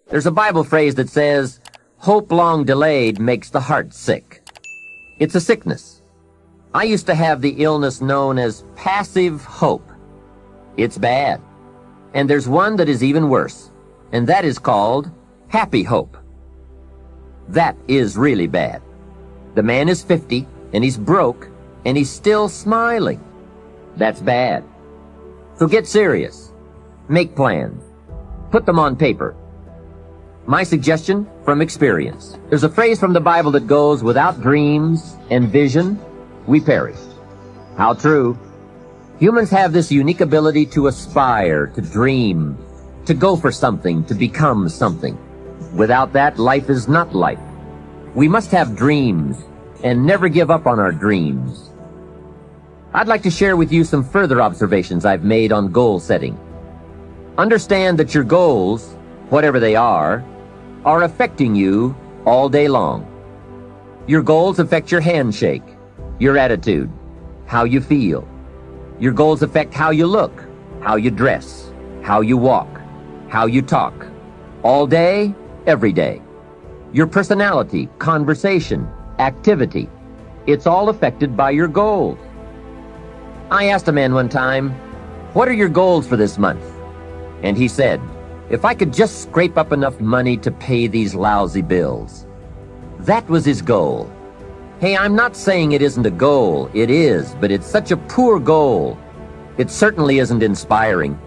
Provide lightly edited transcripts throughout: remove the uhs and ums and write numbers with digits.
There's a Bible phrase that says, hope long delayed makes the heart sick. It's a sickness. I used to have the illness known as passive hope. It's bad. And there's one that is even worse, and that is called happy hope. That is really bad. The man is 50, and he's broke, and he's still smiling. That's bad. So get serious. Make plans. Put them on paper. My suggestion from experience. There's a phrase from the Bible that goes, without dreams and vision, we perish. How true. Humans have this unique ability to aspire, to dream, to go for something, to become something. Without that, life is not life. We must have dreams and never give up on our dreams. I'd like to share with you some further observations I've made on goal setting. Understand that your goals, whatever they are affecting you all day long. Your goals affect your handshake, your attitude, how you feel. Your goals affect how you look, how you dress, how you walk, how you talk. All day, every day. Your personality, conversation, activity. It's all affected by your goals. I asked a man one time, what are your goals for this month? And he said, if I could just scrape up enough money to pay these lousy bills. That was his goal. Hey, I'm not saying it isn't a goal. It is, but it's such a poor goal. It certainly isn't inspiring.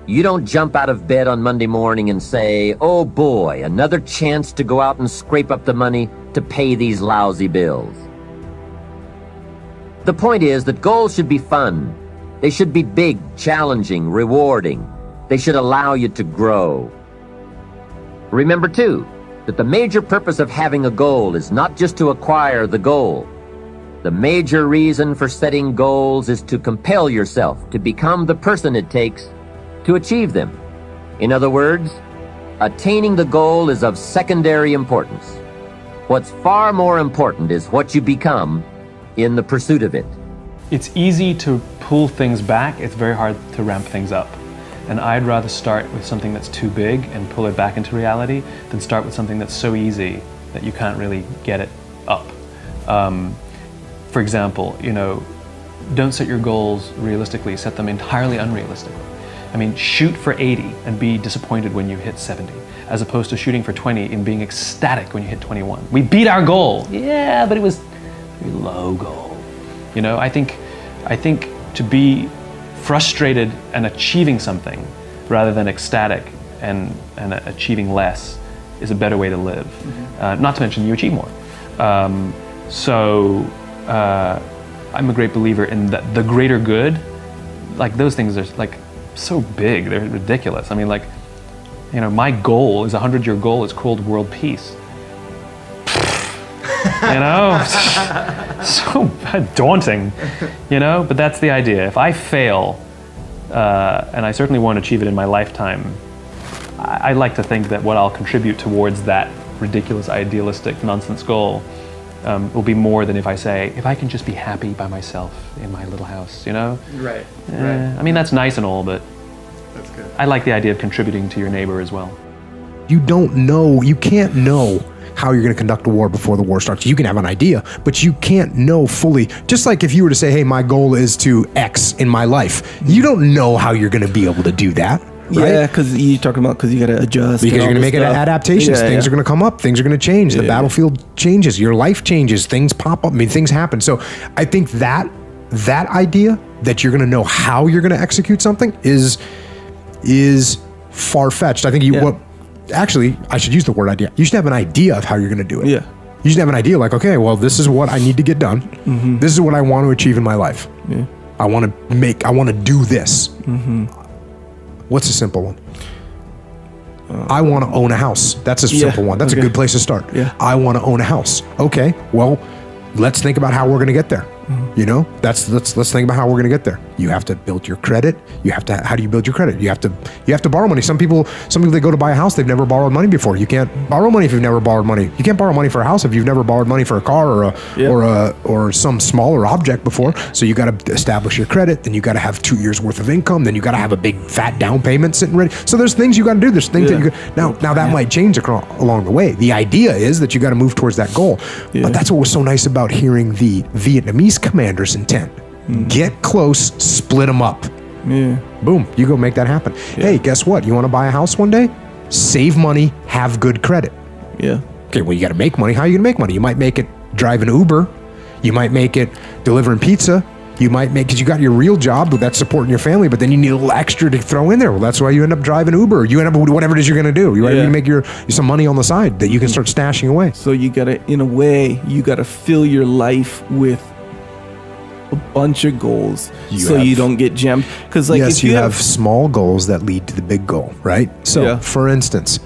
You don't jump out of bed on Monday morning and say, oh boy, another chance to go out and scrape up the money to pay these lousy bills. The point is that goals should be fun. They should be big, challenging, rewarding. They should allow you to grow. Remember, too, that the major purpose of having a goal is not just to acquire the goal. The major reason for setting goals is to compel yourself to become the person it takes to achieve them. In other words, attaining the goal is of secondary importance. What's far more important is what you become in the pursuit of it. It's easy to pull things back. It's very hard to ramp things up. And I'd rather start with something that's too big and pull it back into reality than start with something that's so easy that you can't really get it up. For example, don't set your goals realistically, set them entirely unrealistically. I mean, shoot for 80 and be disappointed when you hit 70, as opposed to shooting for 20 and being ecstatic when you hit 21. We beat our goal. Yeah, but it was a very low goal. I think to be frustrated and achieving something rather than ecstatic and achieving less is a better way to live. Not to mention you achieve more. I'm a great believer in that the greater good, like those things are like so big, they're ridiculous. I mean, like, my goal is a 100-year goal is called world peace. So daunting, but that's the idea. If I fail, and I certainly won't achieve it in my lifetime, I like to think that what I'll contribute towards that ridiculous, idealistic, nonsense goal will be more than if I say, if I can just be happy by myself in my little house, Right. I mean, that's nice and all, but that's good. I like the idea of contributing to your neighbor as well. You can't know how you're going to conduct a war before the war starts. You can have an idea, but you can't know fully. Just like if you were to say, hey, my goal is to X in my life, you don't know how you're going to be able to do that. Right? Yeah, because you got to adjust. Because you're going to make adaptations. Things are going to come up. Things are going to change. The battlefield changes. Your life changes. Things pop up. I mean, things happen. So I think that idea that you're going to know how you're going to execute something is far-fetched. I think actually, I should use the word idea. You should have an idea of how you're going to do it. Yeah. You should have an idea like, okay, well, this is what I need to get done. Mm-hmm. This is what I want to achieve in my life. Yeah. I want to do this. Mm-hmm. What's a simple one? I want to own a house. That's a simple one. That's a good place to start. Yeah. I want to own a house. Okay, well, let's think about how we're going to get there. Mm-hmm. Let's think about how we're going to get there. You have to build your credit. How do you build your credit? You have to borrow money. Some people, they go to buy a house, they've never borrowed money before. You can't borrow money if you've never borrowed money. You can't borrow money for a house if you've never borrowed money for a car or some smaller object before. So you got to establish your credit, then you got to have 2 years worth of income, then you got to have a big fat down payment sitting ready. So there's things you got to do. There's things that you got, now that might change along the way. The idea is that you got to move towards that goal. But that's what was so nice about hearing the Vietnamese commander's intent. Get close, split them up. Boom, you go make that happen. Hey, guess what? You want to buy a house one day? Save money, have good credit. Okay, well, you got to make money. How are you going to make money? You might make it driving Uber. You might make it delivering pizza. You might make, because you got your real job that's supporting your family, but then you need a little extra to throw in there. Well, that's why you end up driving Uber. You end up with whatever it is you're going to do. You make some money on the side that you can start stashing away. So you got to, in a way, you got to fill your life with a bunch of goals you don't get jammed. Because if you have small goals that lead to the big goal, right? So for instance,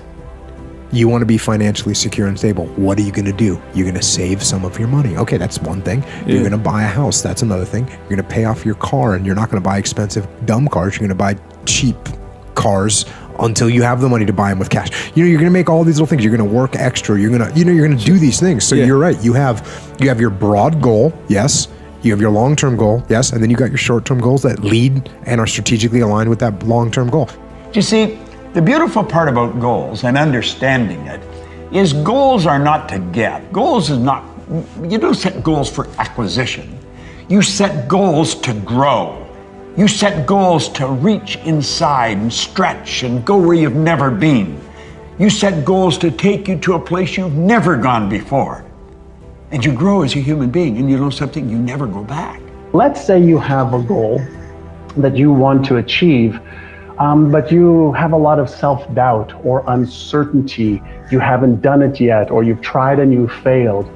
you want to be financially secure and stable. What are you going to do? You're going to save some of your money. Okay, that's one thing. You're going to buy a house. That's another thing. You're going to pay off your car, and you're not going to buy expensive, dumb cars. You're going to buy cheap cars until you have the money to buy them with cash. You're going to make all these little things. You're going to work extra. You're going to do these things. So you're right. You have your broad goal. Yes. You have your long-term goal. Yes. And then you got your short-term goals that lead and are strategically aligned with that long-term goal. You see, the beautiful part about goals and understanding it is goals are not to get. Goals is not, you don't set goals for acquisition. You set goals to grow. You set goals to reach inside and stretch and go where you've never been. You set goals to take you to a place you've never gone before. And you grow as a human being, and you know something, you never go back. Let's say you have a goal that you want to achieve, but you have a lot of self-doubt or uncertainty. You haven't done it yet, or you've tried and you've failed.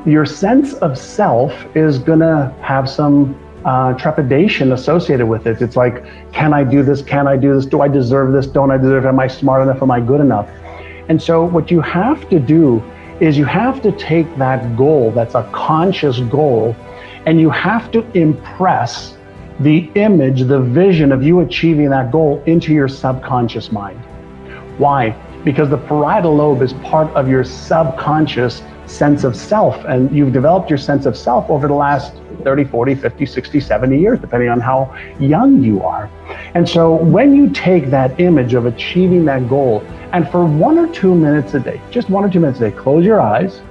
Your sense of self is gonna have some trepidation associated with it. It's like, can I do this? Can I do this? Do I deserve this? Don't I deserve it? Am I smart enough? Am I good enough? And so what you have to do is you have to take that goal, that's a conscious goal, and you have to impress the image, the vision of you achieving that goal into your subconscious mind. Why? Because the parietal lobe is part of your subconscious sense of self, and you've developed your sense of self over the last 30, 40, 50, 60, 70 years, depending on how young you are. And so when you take that image of achieving that goal, and for 1 or 2 minutes a day, just 1 or 2 minutes a day, close your eyes,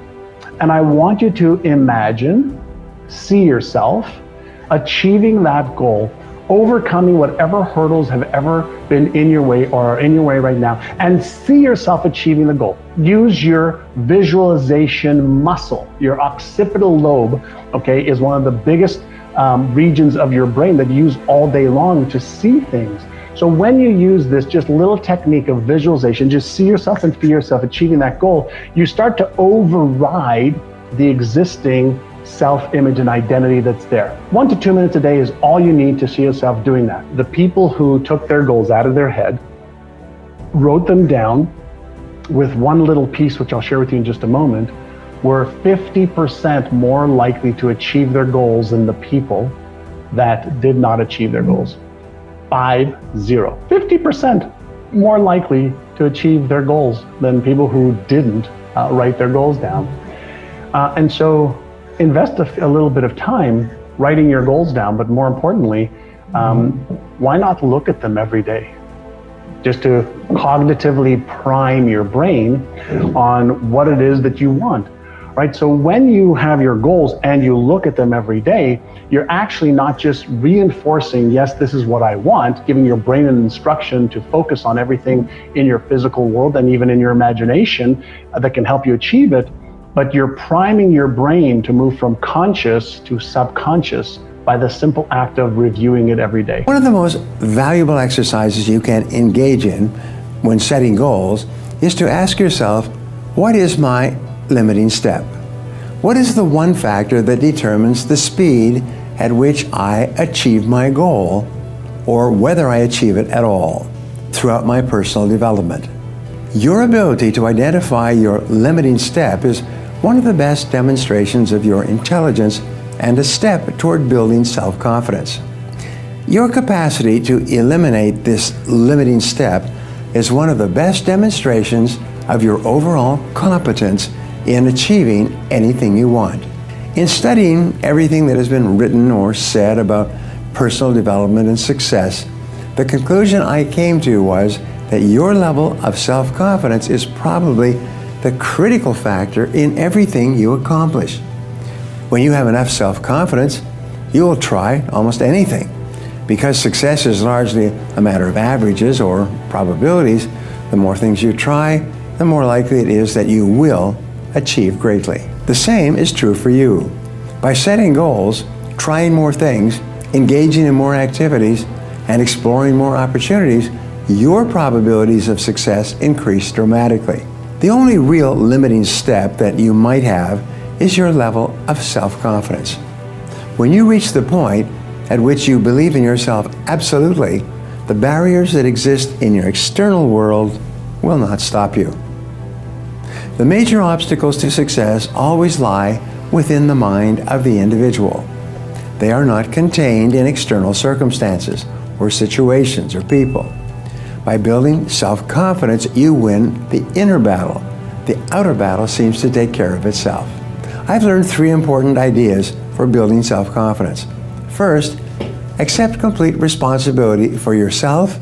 and I want you to imagine, see yourself achieving that goal, overcoming whatever hurdles have ever been in your way or are in your way right now, and see yourself achieving the goal. Use your visualization muscle. Your occipital lobe, okay, is one of the biggest regions of your brain that you use all day long to see things. So when you use this just little technique of visualization, just see yourself and feel yourself achieving that goal, you start to override the existing self-image and identity that's there. 1 to 2 minutes a day is all you need to see yourself doing that. The people who took their goals out of their head, wrote them down with one little piece, which I'll share with you in just a moment, were 50% more likely to achieve their goals than the people that did not achieve their goals. 50% more likely to achieve their goals than people who didn't write their goals down. And so invest a little bit of time writing your goals down, but more importantly, why not look at them every day? Just to cognitively prime your brain on what it is that you want, right? So when you have your goals and you look at them every day, you're actually not just reinforcing, yes, this is what I want, giving your brain an instruction to focus on everything in your physical world and even in your imagination that can help you achieve it, but you're priming your brain to move from conscious to subconscious by the simple act of reviewing it every day. One of the most valuable exercises you can engage in when setting goals is to ask yourself, what is my limiting step? What is the one factor that determines the speed at which I achieve my goal, or whether I achieve it at all throughout my personal development? Your ability to identify your limiting step is one of the best demonstrations of your intelligence and a step toward building self-confidence. Your capacity to eliminate this limiting step is one of the best demonstrations of your overall competence in achieving anything you want. In studying everything that has been written or said about personal development and success, the conclusion I came to was that your level of self-confidence is probably the critical factor in everything you accomplish. When you have enough self-confidence, you will try almost anything. Because success is largely a matter of averages or probabilities, the more things you try, the more likely it is that you will achieve greatly. The same is true for you. By setting goals, trying more things, engaging in more activities, and exploring more opportunities, your probabilities of success increase dramatically. The only real limiting step that you might have is your level of self-confidence. When you reach the point at which you believe in yourself absolutely, the barriers that exist in your external world will not stop you. The major obstacles to success always lie within the mind of the individual. They are not contained in external circumstances or situations or people. By building self-confidence, you win the inner battle. The outer battle seems to take care of itself. I've learned 3 important ideas for building self-confidence. First, accept complete responsibility for yourself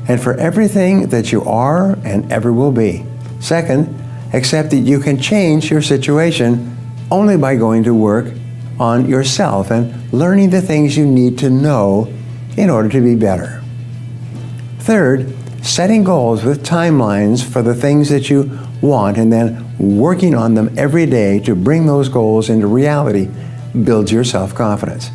and for everything that you are and ever will be. Second, accept that you can change your situation only by going to work on yourself and learning the things you need to know in order to be better. Third, setting goals with timelines for the things that you want and then working on them every day to bring those goals into reality builds your self-confidence.